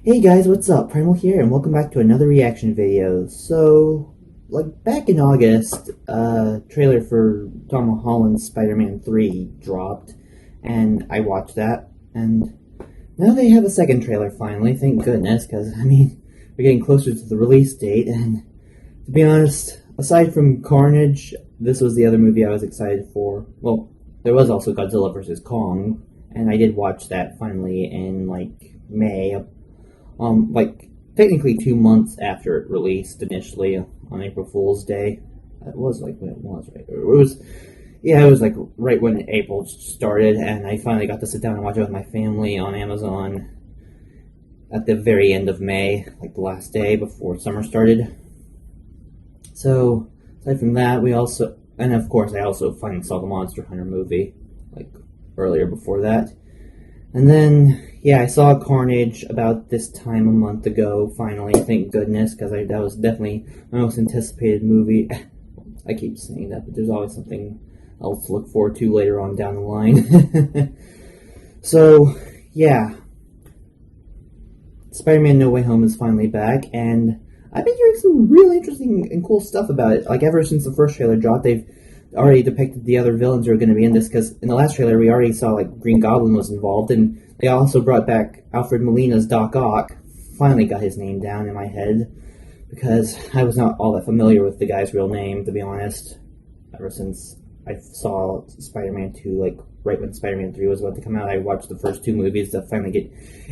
Hey guys, what's up? Primal here, and welcome back to another reaction video. So, back in August, trailer for Tom Holland's Spider-Man 3 dropped, and I watched that, and now they have a second trailer finally, thank goodness, because, we're getting closer to the release date, and to be honest, aside from Carnage, this was the other movie I was excited for. Well, there was also Godzilla vs. Kong, and I did watch that finally in, May, technically 2 months after it released initially on April Fool's Day. It was when it was, right? It was right when April started, and I finally got to sit down and watch it with my family on Amazon at the very end of May, the last day before summer started. So, aside from that, and of course, I also finally saw the Monster Hunter movie, earlier before that. And then, I saw Carnage about this time a month ago, finally, thank goodness, because that was definitely my most anticipated movie. I keep saying that, but there's always something else to look forward to later on down the line. So, Spider-Man No Way Home is finally back, and I've been hearing some really interesting and cool stuff about it. Ever since the first trailer dropped, they've already depicted the other villains who are going to be in this, because in the last trailer we already saw Green Goblin was involved, and they also brought back Alfred Molina's Doc Ock. Finally got his name down in my head, because I was not all that familiar with the guy's real name, to be honest, ever since I saw Spider-Man 2, right when Spider-Man 3 was about to come out. I watched the first two movies to finally get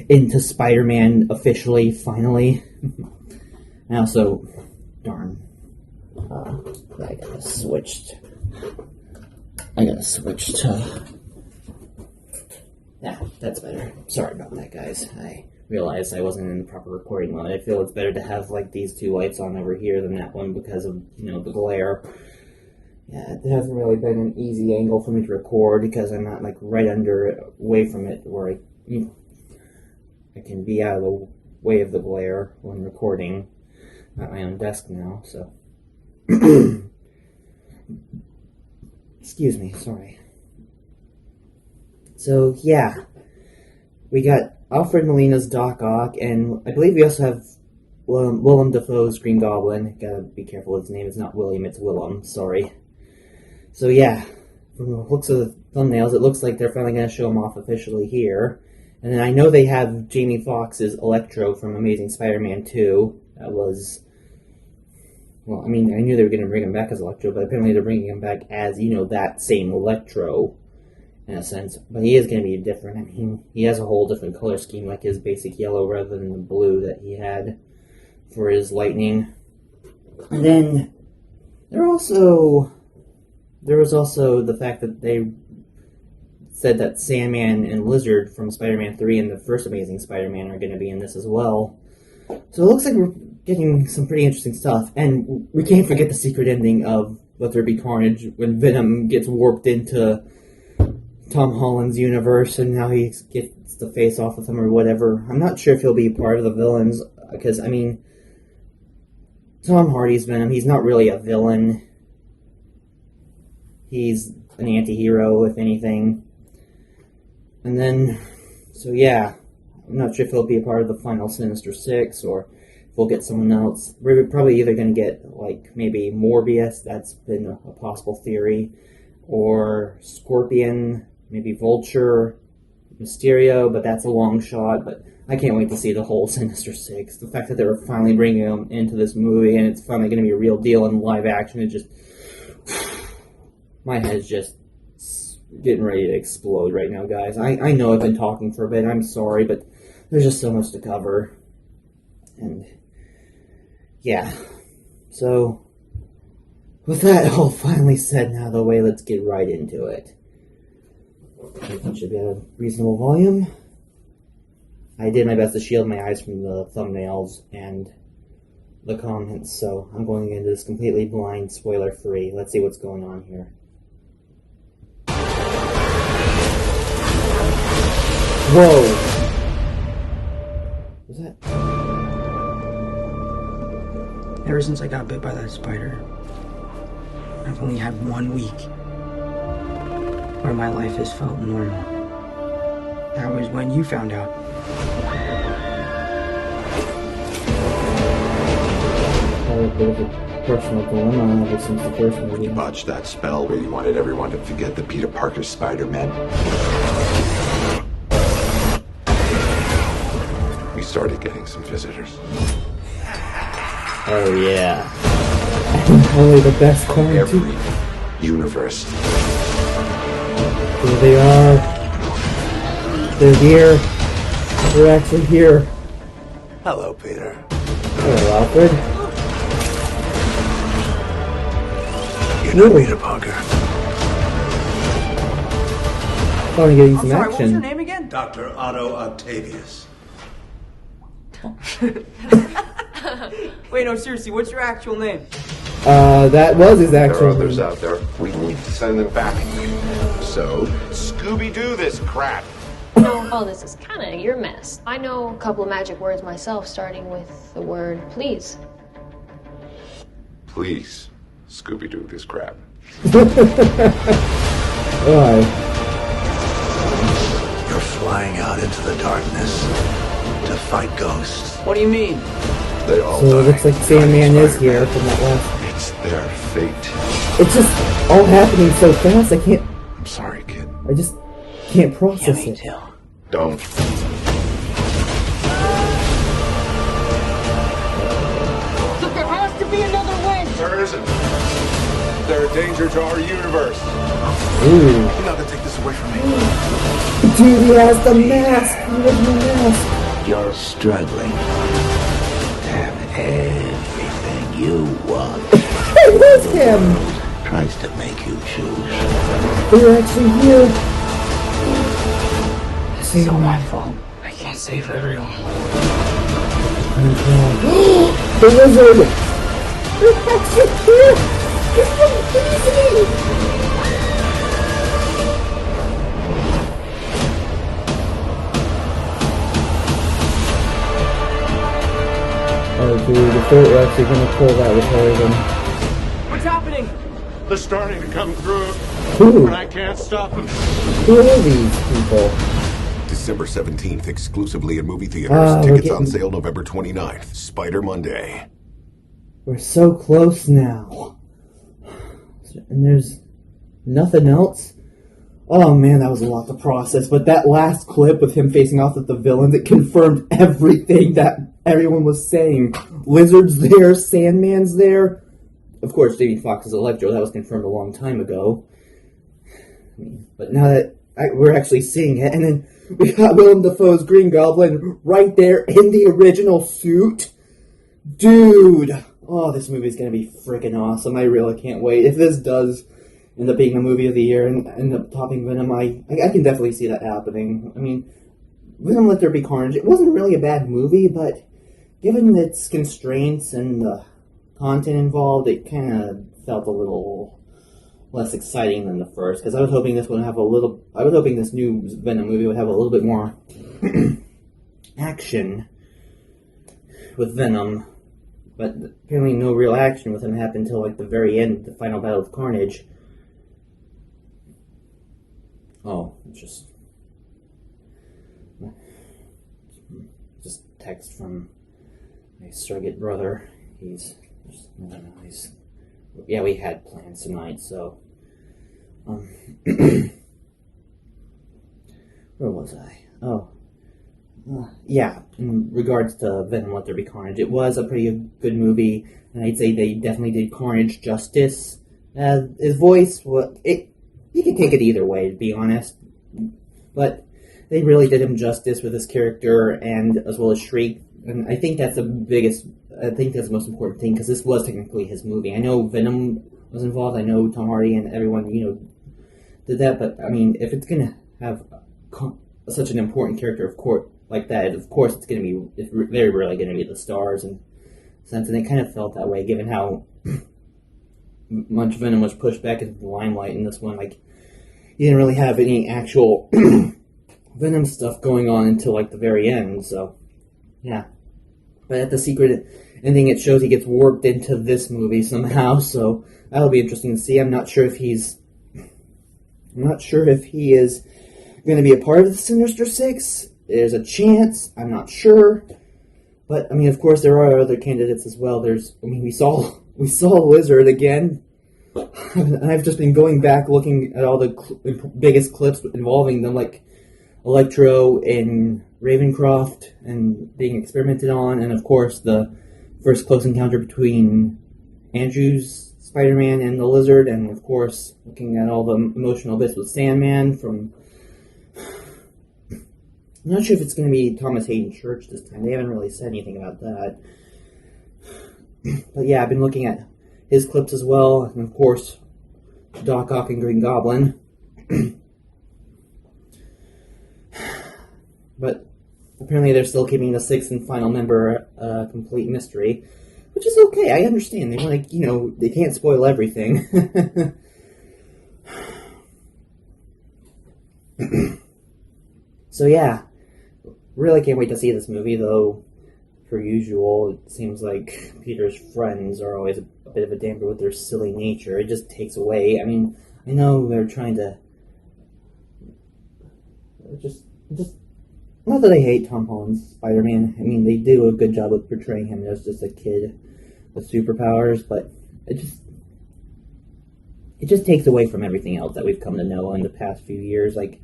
into Spider-Man officially, finally. And also, darn, I gotta switch to... Yeah, that's better. Sorry about that, guys. I realized I wasn't in the proper recording mode. I feel it's better to have, these two lights on over here than that one because of, the glare. Yeah, it hasn't really been an easy angle for me to record because I'm not, right away from it where I can be out of the way of the glare when recording. I'm at my own desk now, so... Excuse me, sorry. So, we got Alfred Molina's Doc Ock, and I believe we also have Willem Dafoe's Green Goblin. Gotta be careful with his name, it's not William, it's Willem, sorry. So from the looks of the thumbnails, it looks like they're finally going to show him off officially here. And then I know they have Jamie Foxx's Electro from Amazing Spider-Man 2. That was... Well, I knew they were going to bring him back as Electro, but apparently they're bringing him back as, that same Electro, in a sense. But he is going to be different. He has a whole different color scheme, his basic yellow rather than the blue that he had for his lightning. And then there was also the fact that they said that Sandman and Lizard from Spider-Man 3 and the first Amazing Spider-Man are going to be in this as well. So it looks like we're getting some pretty interesting stuff. And we can't forget the secret ending of Let There Be Carnage when Venom gets warped into Tom Holland's universe and now he gets to face off with him or whatever. I'm not sure if he'll be part of the villains because, Tom Hardy's Venom, he's not really a villain. He's an anti-hero, if anything. And then, I'm not sure if he'll be a part of the final Sinister Six or if we'll get someone else. We're probably either going to get, maybe Morbius, that's been a possible theory, or Scorpion, maybe Vulture, Mysterio, but that's a long shot, but I can't wait to see the whole Sinister Six. The fact that they were finally bringing them into this movie and it's finally going to be a real deal in live action, it just... My head's just getting ready to explode right now, guys. I know I've been talking for a bit, I'm sorry, but there's just so much to cover. And, so, with that all finally said and out of the way, let's get right into it. I think it should be at a reasonable volume. I did my best to shield my eyes from the thumbnails and the comments, so I'm going into this completely blind, spoiler-free. Let's see what's going on here. Whoa! Was that? Ever since I got bit by that spider, I've only had 1 week where my life has felt normal. That was when you found out. bit of a personal dilemma ever since the first movie. You botched that spell where you wanted everyone to forget the Peter Parker Spider-Man. We started getting some visitors. Oh yeah. Only the best kind Every universe. Here they are. They're here. They're actually here. Hello, Peter. Hello, Alfred. You know Peter Parker. Finally getting some I'm sorry, action. what was your name again? Dr. Otto Octavius. Wait, no, seriously, what's your actual name? That was his There are actual others name. out there. We need to send them back. So, Scooby-Doo this crap. Oh, this is kind of your mess. I know a couple of magic words myself, starting with the word please. Please, Scooby-Doo this crap. Why? You're flying out into the darkness to fight ghosts. What do you mean? They all So it die looks like fighting Sandman is Spider-Man. here from that last. It's their fate. It's just all happening so fast. I'm sorry, kid. I just can't process it. too. Don't. Look, there has to be another way. There isn't. They're a danger to our universe. Ooh. You're not gonna take this away from me. Dude, he has the mask. The original mask. You're struggling to have everything you want. It was him. Tries to make you choose. They're actually here. This is all my fault. I can't save everyone. The wizard. They're actually here. It's so easy. Oh, dude, if they're actually gonna pull that with Harrigan. What's happening? They're starting to come through, Who? and I can't stop them. Who are these people? December 17th, exclusively in movie theaters. Ah, we're Tickets on getting- sale November 29th. Spider Monday. We're so close now. And there's nothing else? Oh man, that was a lot to process. But that last clip with him facing off with the villains, it confirmed everything that everyone was saying. Lizard's there, Sandman's there. Of course, Jamie Foxx's Electro, that was confirmed a long time ago. But now that we're actually seeing it, and then we got Willem Dafoe's Green Goblin right there in the original suit. Dude! Oh, this movie's gonna be freaking awesome. I really can't wait. If this does end up being a movie of the year and end up topping Venom, I can definitely see that happening. I mean, Venom Let There Be Carnage, it wasn't really a bad movie, but given its constraints and the content involved, it kind of felt a little less exciting than the first, because I was hoping this new Venom movie would have a little bit more action with Venom. But apparently no real action with him happened until like the very end, the final battle with Carnage. Oh, just text from my surrogate brother. Yeah, we had plans tonight, so where was I? Oh. Yeah, in regards to Venom Let There Be Carnage, it was a pretty good movie, and I'd say they definitely did Carnage justice. His voice, you can take it either way, to be honest, but they really did him justice with his character, and as well as Shriek, and I think that's the most important thing, because this was technically his movie. I know Venom was involved, I know Tom Hardy and everyone, did that, but, I mean, if it's gonna have such an important character, of course, like that, of course it's very rarely going to be the stars and sense, and it kind of felt that way given how much Venom was pushed back into the limelight in this one. Like, you didn't really have any actual Venom stuff going on until like the very end, so yeah. But at the secret ending, it shows he gets warped into this movie somehow, so that'll be interesting to see. I'm not sure if he is going to be a part of the Sinister Six. There's a chance. I'm not sure. But I mean, of course, there are other candidates as well. We saw Lizard again. And I've just been going back looking at all the biggest clips involving them, like Electro and Ravencroft, and being experimented on, and of course the first close encounter between Andrew's Spider-Man and the Lizard, and of course looking at all the emotional bits with Sandman from... I'm not sure if it's going to be Thomas Hayden Church this time. They haven't really said anything about that. But yeah, I've been looking at his clips as well, and of course Doc Ock and Green Goblin. But apparently they're still keeping the sixth and final member a complete mystery, which is okay. I understand. They want to, they can't spoil everything. So yeah, really can't wait to see this movie, though, per usual, it seems like Peter's friends are always a bit of a damper with their silly nature. It just takes away. I mean, I know they're trying to... Just not that I hate Tom Holland's Spider-Man. I mean, they do a good job of portraying him as just a kid with superpowers, but it just takes away from everything else that we've come to know in the past few years. Like,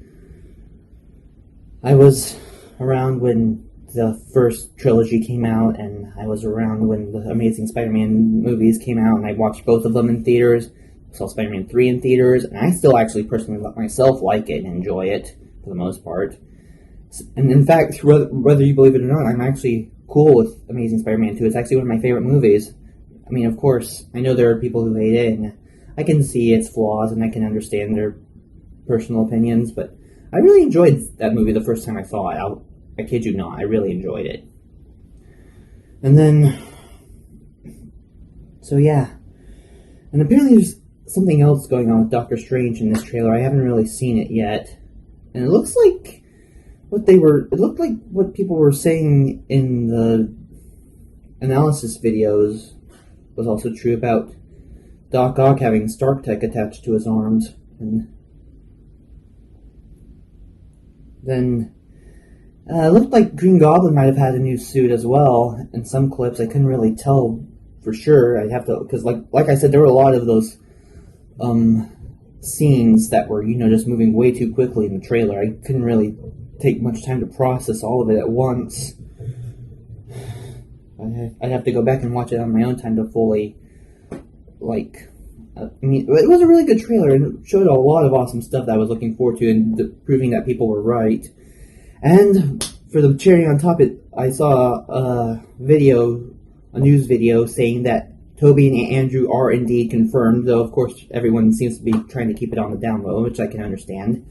I was around when the first trilogy came out, and I was around when the Amazing Spider-Man movies came out, and I watched both of them in theaters. I saw Spider-Man 3 in theaters, and I still actually personally myself like it and enjoy it for the most part. And in fact, whether you believe it or not, I'm actually cool with Amazing Spider-Man 2. It's actually one of my favorite movies. I mean, of course, I know there are people who hate it, and I can see its flaws, and I can understand their personal opinions, but I really enjoyed that movie the first time I saw it. I kid you not, I really enjoyed it. And then... So yeah. And apparently there's something else going on with Doctor Strange in this trailer. I haven't really seen it yet. And it looks like it looked like what people were saying in the analysis videos was also true about Doc Ock having Stark Tech attached to his arms. And then it looked like Green Goblin might have had a new suit as well. In some clips, I couldn't really tell for sure. I'd have to, because like I said, there were a lot of those scenes that were, just moving way too quickly in the trailer. I couldn't really take much time to process all of it at once. I'd have to go back and watch it on my own time to fully, I mean, it was a really good trailer, and it showed a lot of awesome stuff that I was looking forward to, and proving that people were right. And for the cherry on top, I saw a news video saying that Toby and Andrew are indeed confirmed, though of course everyone seems to be trying to keep it on the down low, which I can understand.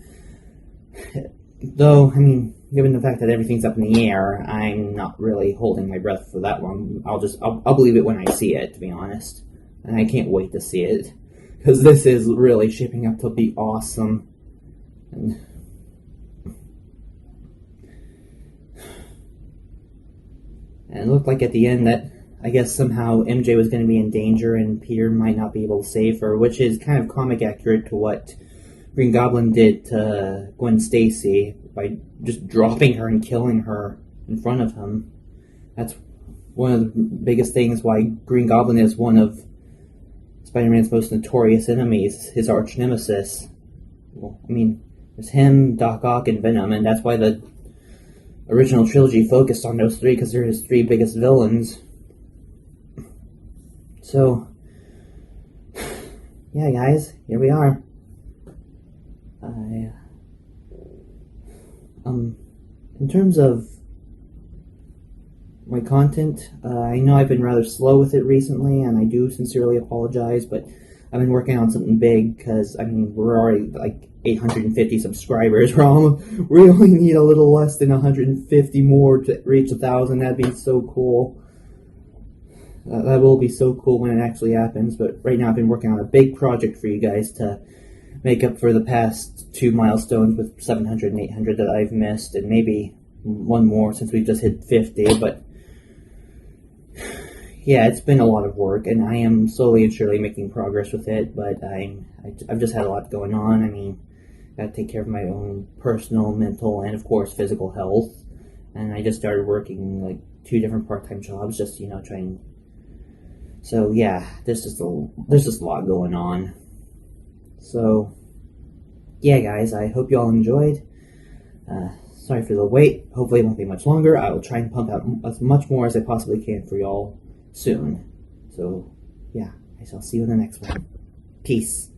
Though, I mean, given the fact that everything's up in the air, I'm not really holding my breath for that long. I'll believe it when I see it, to be honest. And I can't wait to see it, because this is really shaping up to be awesome. And it looked like at the end that, I guess somehow MJ was going to be in danger and Peter might not be able to save her, which is kind of comic accurate to what Green Goblin did to Gwen Stacy by just dropping her and killing her in front of him. That's one of the biggest things why Green Goblin is one of Spider-Man's most notorious enemies, his arch nemesis. Well, I mean, there's him, Doc Ock, and Venom, and that's why the original trilogy focused on those three, because they're his three biggest villains. So, yeah, guys, here we are. In terms of my content, I know I've been rather slow with it recently, and I do sincerely apologize, but I've been working on something big, because, I mean, we're already, 850 subscribers. We only need a little less than 150 more to reach 1,000. That'd be so cool. That will be so cool when it actually happens, but right now I've been working on a big project for you guys to make up for the past 2 milestones with 700 and 800 that I've missed, and maybe one more since we just hit 50, but yeah, it's been a lot of work, and I am slowly and surely making progress with it, but I've just had a lot going on. I mean, gotta take care of my own personal, mental, and of course physical health. and I just started working like 2 different part-time jobs, just trying. So yeah, there's just a lot going on. So yeah, guys, I hope you all enjoyed. Sorry for the wait. Hopefully it won't be much longer. I will try and pump out as much more as I possibly can for y'all soon. So yeah, I shall see you in the next one. Peace.